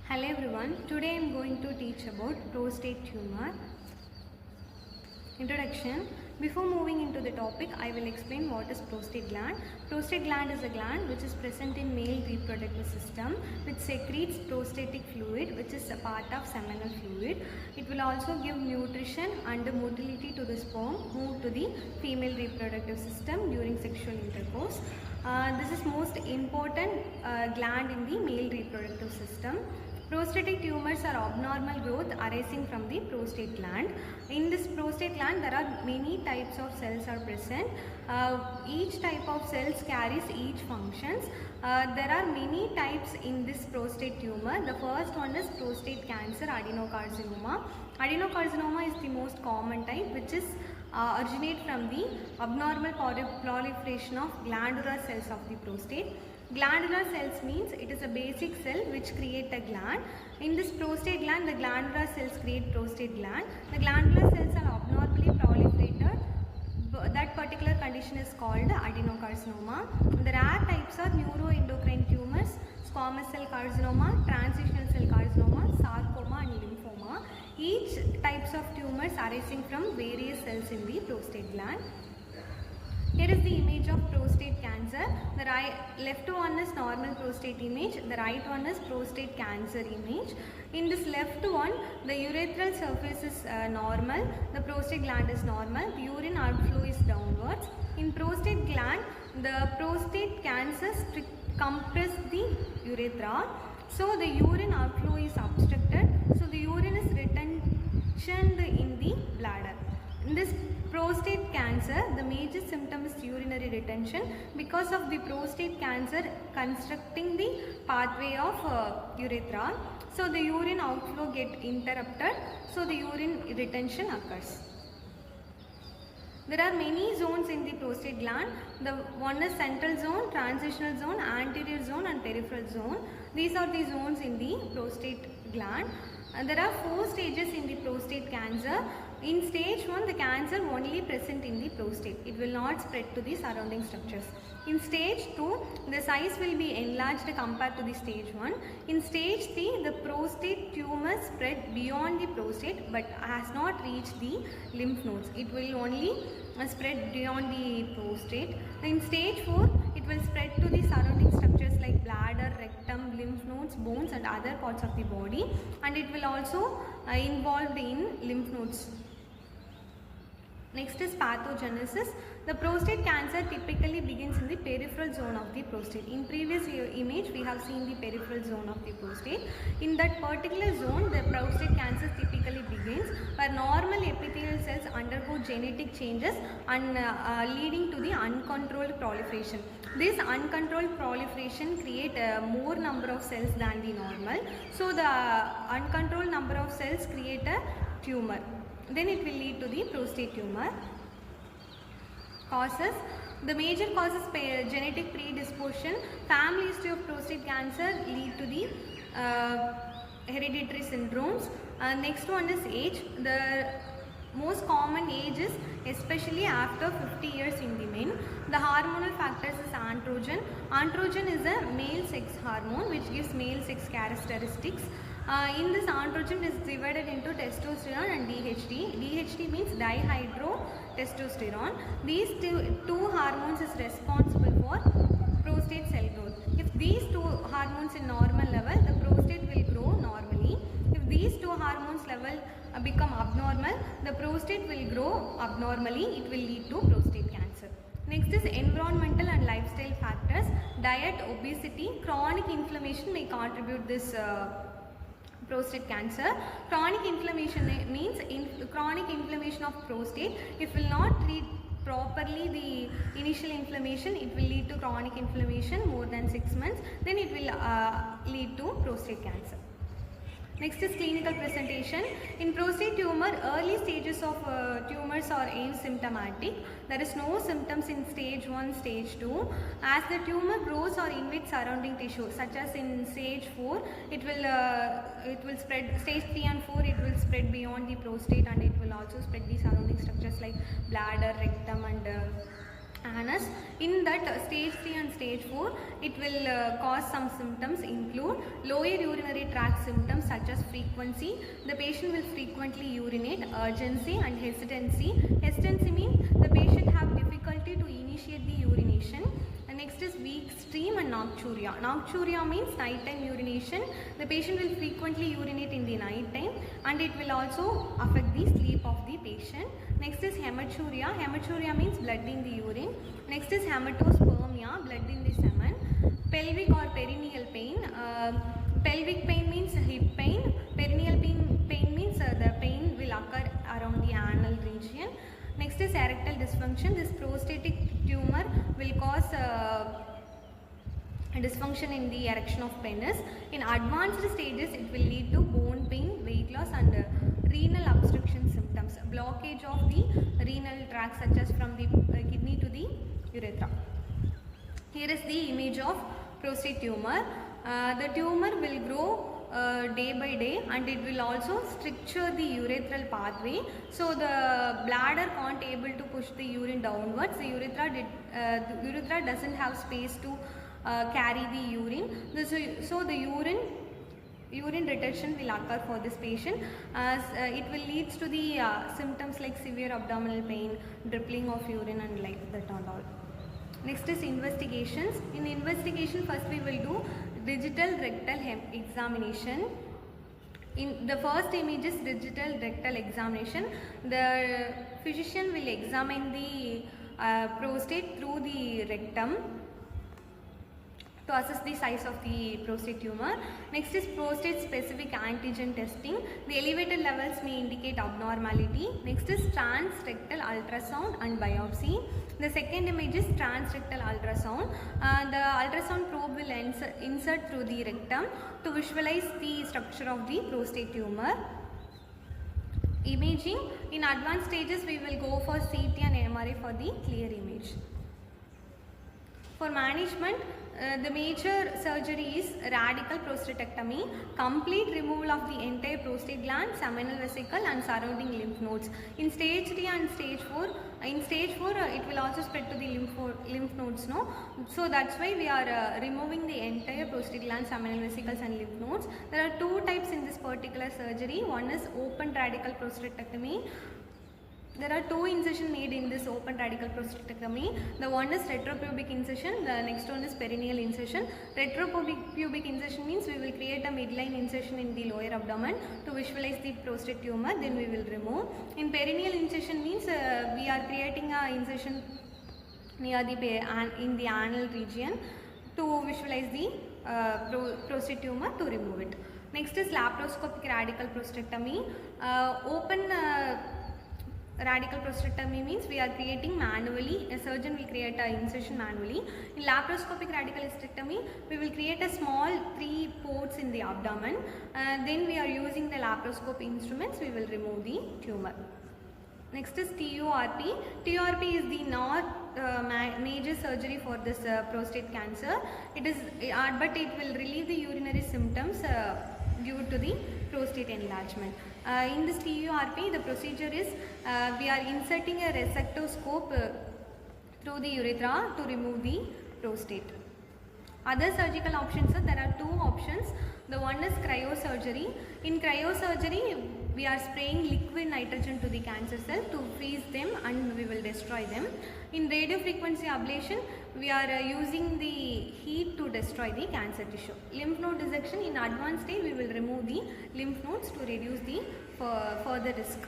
Hello everyone, today I am going to teach about prostate tumor. Introduction. Before moving into the topic, I will explain what is prostate gland. Prostate gland is a gland which is present in male reproductive system which secretes prostatic fluid, which is a part of seminal fluid. It will also give nutrition and motility to the sperm move to the female reproductive system during sexual intercourse. This is most important gland in the male reproductive system. Prostatic tumors are abnormal growth arising from the prostate gland. In this prostate gland, there are many types of cells are present. Each type of cells carries each functions. There are many types in this prostate tumor. The first one is prostate cancer, adenocarcinoma. Adenocarcinoma is the most common type, which is originate from the abnormal proliferation of glandular cells of the prostate. Glandular cells means it is a basic cell which create a gland. In this prostate gland, the glandular cells create prostate gland. The glandular cells are abnormally proliferated. That particular condition is called adenocarcinoma. The rare types are neuroendocrine tumors, squamous cell carcinoma, transitional cell carcinoma, sarcoma and lymphoma. Each types of tumors arising from various cells in the prostate gland. Here is the image of prostate cancer. The left one is normal prostate image, the right one is prostate cancer image. In this left one, the urethral surface is normal, the prostate gland is normal, the urine outflow is downwards. In prostate gland, the prostate cancer compress the urethra, so the urine outflow is obstructed, so the urine is retentioned in the bladder. In this prostate cancer, the major symptom is urinary retention because of the prostate cancer constructing the pathway of urethra. So the urine outflow get interrupted, so the urine retention occurs. There are many zones in the prostate gland. The one is central zone, transitional zone, anterior zone and peripheral zone. These are the zones in the prostate gland. There are 4 stages in the prostate cancer. In stage 1, the cancer only present in the prostate. It will not spread to the surrounding structures. In stage 2, the size will be enlarged compared to the stage 1. In stage 3, the prostate tumor spread beyond the prostate but has not reached the lymph nodes. It will only spread beyond the prostate. In stage 4, it will spread to the surrounding structures like bladder, rectum, lymph nodes, bones and other parts of the body, and it will also involved in lymph nodes. Next is pathogenesis. The prostate cancer typically begins in the peripheral zone of the prostate. In previous image, we have seen the peripheral zone of the prostate. In that particular zone, the prostate cancer typically begins where normal epithelial cells undergo genetic changes and leading to the uncontrolled proliferation. This uncontrolled proliferation create more number of cells than the normal. So the uncontrolled number of cells create a tumor. Then it will lead to the prostate tumor. Causes. The major causes genetic predisposition. Family history of prostate cancer lead to the hereditary syndromes. Next one is age. The most common age is especially after 50 years in the men. The hormonal factors is androgen. Androgen is a male sex hormone which gives male sex characteristics. In this, androgen is divided into testosterone and DHT. DHT means dihydrotestosterone. These two hormones is responsible for prostate cell growth. If these two hormones in normal level, the prostate will grow normally. If these two hormones level become abnormal, the prostate will grow abnormally. It will lead to prostate cancer. Next is environmental and lifestyle factors. Diet, obesity, chronic inflammation may contribute this prostate cancer. Chronic inflammation means chronic inflammation of prostate. If will not treat properly the initial inflammation, it will lead to chronic inflammation more than 6 months. Then it will lead to prostate cancer. Next is clinical presentation. In prostate tumor, early stages of tumors are asymptomatic. There is no symptoms in stage 1, stage 2. As the tumor grows or invades surrounding tissue, such as in stage 4, it will spread. Stage 3 and 4, it will spread beyond the prostate and it will also spread the surrounding structures like bladder, rectum and anus. In that stage 3 and stage 4, it will cause some symptoms include lower urinary tract symptoms such as frequency. The patient will frequently urinate, urgency and hesitancy. Hesitancy means the patient have difficulty to initiate the urination. And next is weak stream and nocturia. Nocturia means nighttime urination. The patient will frequently urinate in the night time and it will also affect the sleep of the patient. Next is hematuria. Hematuria means blood in the urine. Next is hematospermia, blood in the semen. Pelvic or perineal pain. Pelvic pain means hip pain. Perineal pain means the pain will occur around the anal region. Next is erectile dysfunction. This prostatic tumor will cause dysfunction in the erection of penis. In advanced stages, it will lead to bone pain, weight loss and renal obstruction symptoms. Blockage of the renal tract such as from the kidney to the urethra. Here is the image of prostate tumor. The tumor will grow day by day and it will also stricture the urethral pathway. So the bladder can't able to push the urine downwards. The urethra doesn't have space to carry the urine. So the urine retention will occur for this patient. It will lead to the symptoms like severe abdominal pain, dribbling of urine and like that and all. Next is investigations. In investigation, first we will do digital rectal examination. In the first image is digital rectal examination. The physician will examine the prostate through the rectum to assess the size of the prostate tumor. Next is prostate specific antigen testing. The elevated levels may indicate abnormality. Next is transrectal ultrasound and biopsy. The second image is transrectal ultrasound. The ultrasound probe will insert through the rectum to visualize the structure of the prostate tumor. Imaging. In advanced stages, we will go for CT and MRI for the clear image. For management, the major surgery is radical prostatectomy, complete removal of the entire prostate gland, seminal vesicle and surrounding lymph nodes. In stage 3 and stage 4, it will also spread to the lymph nodes. No? So that's why we are removing the entire prostate gland, seminal vesicles and lymph nodes. There are two types in this particular surgery. One is open radical prostatectomy. There are two incisions made in this open radical prostatectomy. The one is retropubic incision, the next one is perineal incision. Retropubic incision means we will create a midline incision in the lower abdomen to visualize the prostate tumor, then we will remove. In perineal incision means we are creating a incision near the in the anal region to visualize the prostate tumor to remove it. Next is laparoscopic radical prostatectomy. Open radical prostatectomy means we are creating manually, a surgeon will create an incision manually. In laparoscopic radical hysterectomy, we will create a small 3 ports in the abdomen. Then we are using the laparoscope instruments, we will remove the tumor. Next is TURP. TURP is the not major surgery for this prostate cancer. It is, but it will relieve the urinary symptoms due to the prostate enlargement. In this TURP, the procedure is we are inserting a resectoscope through the urethra to remove the prostate. Other surgical options are, there are two options. The one is cryosurgery. In cryosurgery, we are spraying liquid nitrogen to the cancer cell to freeze them and we will destroy them. In radiofrequency ablation, we are using the heat to destroy the cancer tissue. Lymph node dissection, in advanced stage, we will remove the lymph nodes to reduce the further risk.